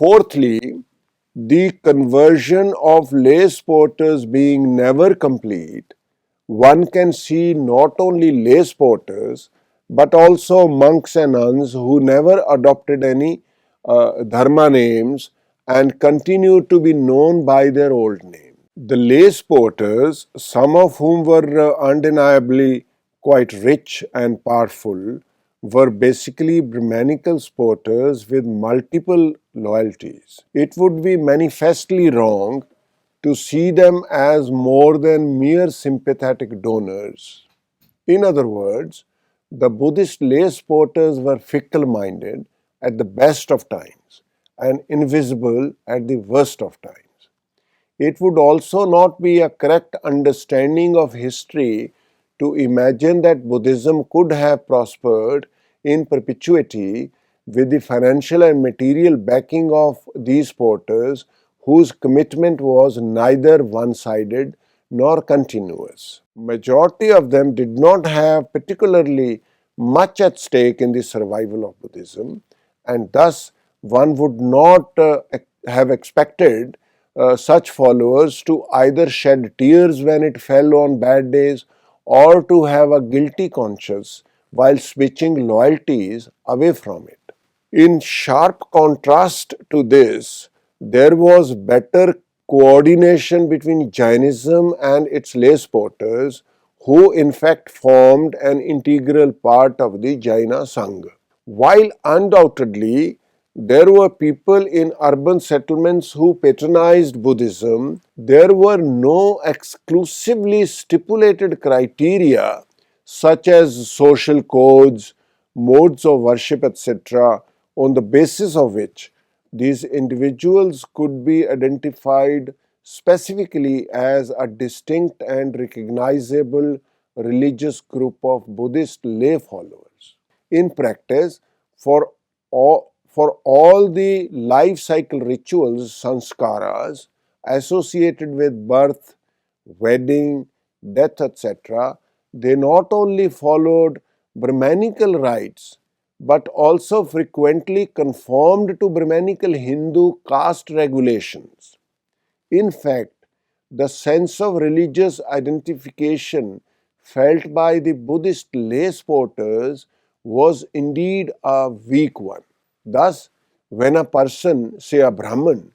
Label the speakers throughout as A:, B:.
A: Fourthly, the conversion of lay porters being never complete, one can see not only lay porters but also monks and nuns who never adopted any dharma names and continued to be known by their old name. The lay porters, some of whom were undeniably quite rich and powerful, were basically Brahmanical porters with multiple loyalties. It would be manifestly wrong to see them as more than mere sympathetic donors. In other words, the Buddhist lay porters were fickle minded at the best of times and invisible at the worst of times. It would also not be a correct understanding of history to imagine that Buddhism could have prospered in perpetuity with the financial and material backing of these porters whose commitment was neither one-sided nor continuous. Majority of them did not have particularly much at stake in the survival of Buddhism, and thus one would not have expected such followers to either shed tears when it fell on bad days or to have a guilty conscience while switching loyalties away from it. In sharp contrast to this, there was better coordination between Jainism and its lay porters, who in fact formed an integral part of the Jaina Saṃgha. While undoubtedly there were people in urban settlements who patronized Buddhism, there were no exclusively stipulated criteria such as social codes, modes of worship, etc., on the basis of which these individuals could be identified specifically as a distinct and recognizable religious group of Buddhist lay followers. In practice, for all the life cycle rituals, sanskaras, associated with birth, wedding, death, etc., they not only followed Brahmanical rites but also frequently conformed to Brahmanical Hindu caste regulations. In fact, the sense of religious identification felt by the Buddhist lay porters was indeed a weak one. Thus, when a person, say a Brahmin,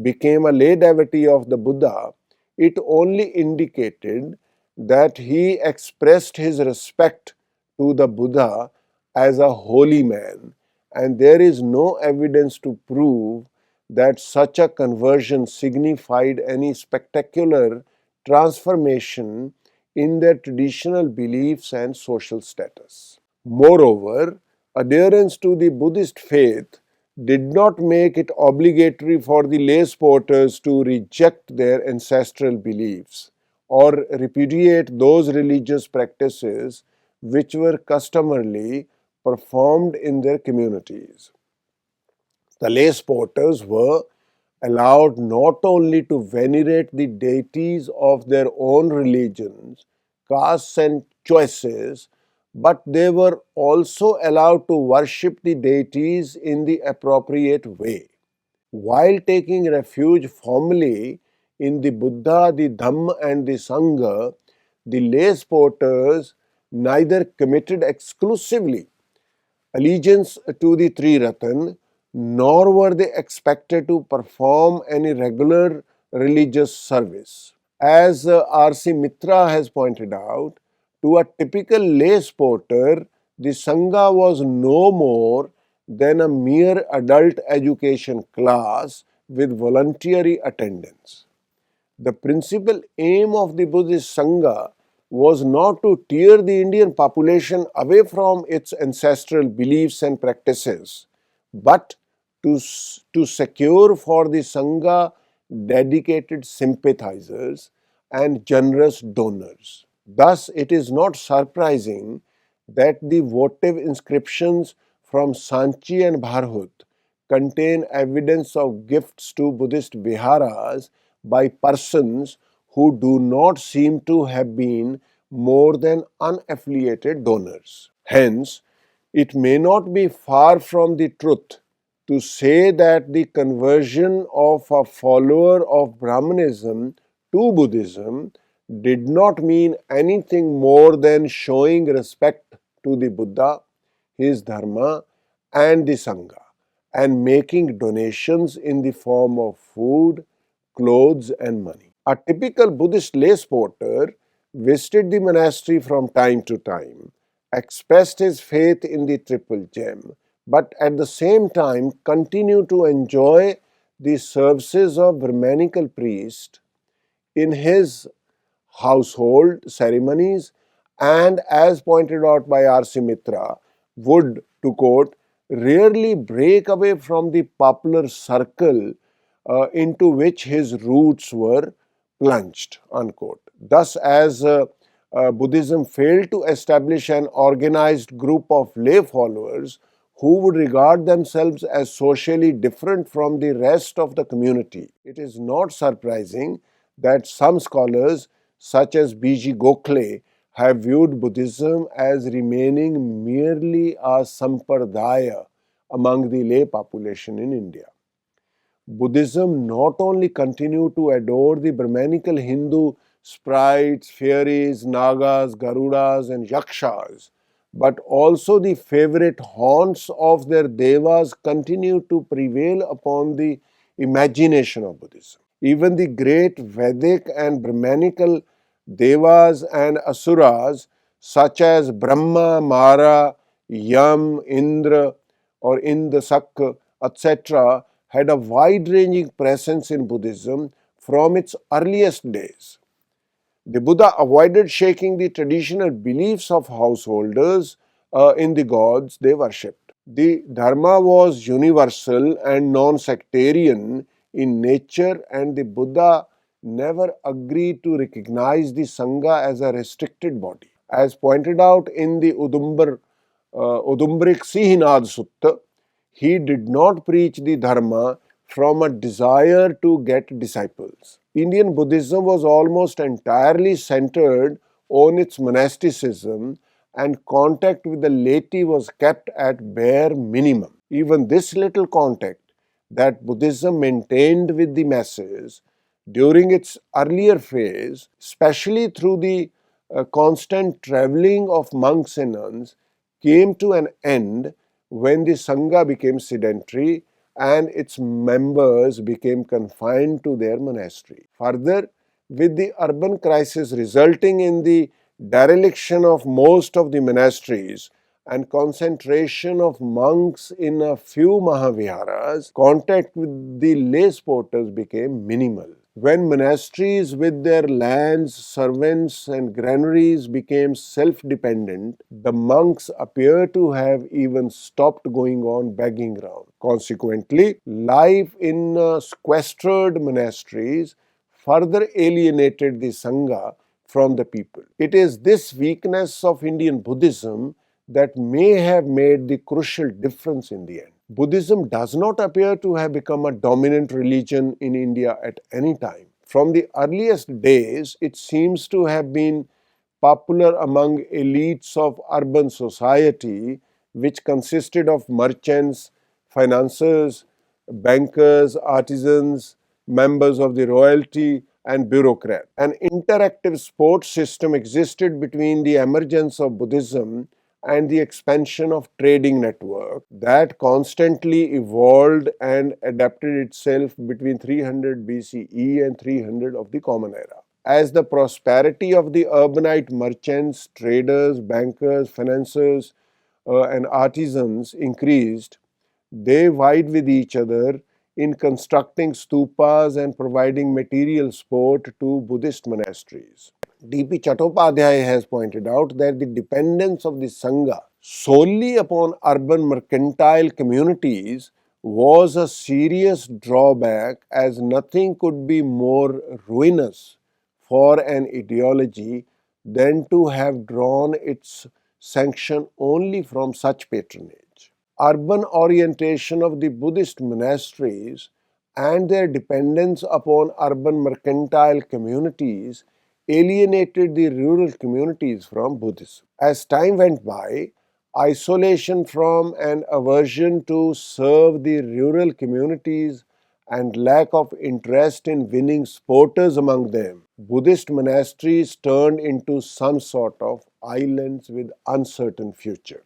A: became a lay devotee of the Buddha, it only indicated that he expressed his respect to the Buddha as a holy man, and there is no evidence to prove that such a conversion signified any spectacular transformation in their traditional beliefs and social status. Moreover, adherence to the Buddhist faith did not make it obligatory for the lay porters to reject their ancestral beliefs or repudiate those religious practices which were customarily performed in their communities. The lay porters were allowed not only to venerate the deities of their own religions, castes, and choices, but they were also allowed to worship the deities in the appropriate way. While taking refuge formally in the Buddha, the Dhamma, and the Saṃgha, the lay porters neither committed exclusively allegiance to the Three Ratan, nor were they expected to perform any regular religious service. As R.C. Mitra has pointed out, to a typical lay porter, the Saṃgha was no more than a mere adult education class with voluntary attendance. The principal aim of the Buddhist Saṃgha was not to tear the Indian population away from its ancestral beliefs and practices, but to secure for the Saṃgha dedicated sympathizers and generous donors. Thus, it is not surprising that the votive inscriptions from Sanchi and Bharhut contain evidence of gifts to Buddhist viharas by persons who do not seem to have been more than unaffiliated donors. Hence, it may not be far from the truth to say that the conversion of a follower of Brahmanism to Buddhism did not mean anything more than showing respect to the Buddha, his Dharma, and the Saṃgha, and making donations in the form of food, clothes, and money. A typical Buddhist lay porter visited the monastery from time to time, expressed his faith in the Triple Gem, but at the same time continued to enjoy the services of Brahmanical priest in his household ceremonies, and as pointed out by R.C. Mitra, would, to quote, rarely break away from the popular circle into which his roots were plunged, unquote. Thus, as Buddhism failed to establish an organized group of lay followers who would regard themselves as socially different from the rest of the community, it is not surprising that some scholars, such as B.G. Gokhale, have viewed Buddhism as remaining merely a sampradaya among the lay population in India. Buddhism not only continued to adore the Brahmanical Hindu sprites, fairies, nagas, garudas, and yakshas, but also the favorite haunts of their devas continued to prevail upon the imagination of Buddhism. Even the great Vedic and Brahmanical devas and asuras, such as Brahma, Mara, Yam, Indra, or Indrasak, etc., had a wide-ranging presence in Buddhism from its earliest days. The Buddha avoided shaking the traditional beliefs of householders in the gods they worshipped. The Dharma was universal and non-sectarian in nature, and the Buddha never agreed to recognize the Saṃgha as a restricted body. As pointed out in the Udumbric Sihinad Sutta, he did not preach the Dharma from a desire to get disciples. Indian Buddhism was almost entirely centered on its monasticism, and contact with the laity was kept at bare minimum. Even this little contact that Buddhism maintained with the masses during its earlier phase, especially through the constant traveling of monks and nuns, came to an end when the Saṃgha became sedentary and its members became confined to their monastery. Further, with the urban crisis resulting in the dereliction of most of the monasteries and concentration of monks in a few Mahaviharas, contact with the lay porters became minimal. When monasteries with their lands, servants, and granaries became self-dependent, the monks appear to have even stopped going on begging round. Consequently, life in sequestered monasteries further alienated the Saṃgha from the people. It is this weakness of Indian Buddhism that may have made the crucial difference in the end. Buddhism does not appear to have become a dominant religion in India at any time. From the earliest days, it seems to have been popular among elites of urban society, which consisted of merchants, financiers, bankers, artisans, members of the royalty, and bureaucrats. An interactive sports system existed between the emergence of Buddhism and the expansion of trading network that constantly evolved and adapted itself between 300 BCE and 300 of the Common Era. As the prosperity of the urbanite merchants, traders, bankers, financiers, and artisans increased, they vied with each other in constructing stupas and providing material support to Buddhist monasteries. D.P. Chattopadhyay has pointed out that the dependence of the Saṃgha solely upon urban mercantile communities was a serious drawback, as nothing could be more ruinous for an ideology than to have drawn its sanction only from such patronage. Urban orientation of the Buddhist monasteries and their dependence upon urban mercantile communities alienated the rural communities from Buddhism. As time went by, isolation from and aversion to serve the rural communities, and lack of interest in winning supporters among them, Buddhist monasteries turned into some sort of islands with uncertain future.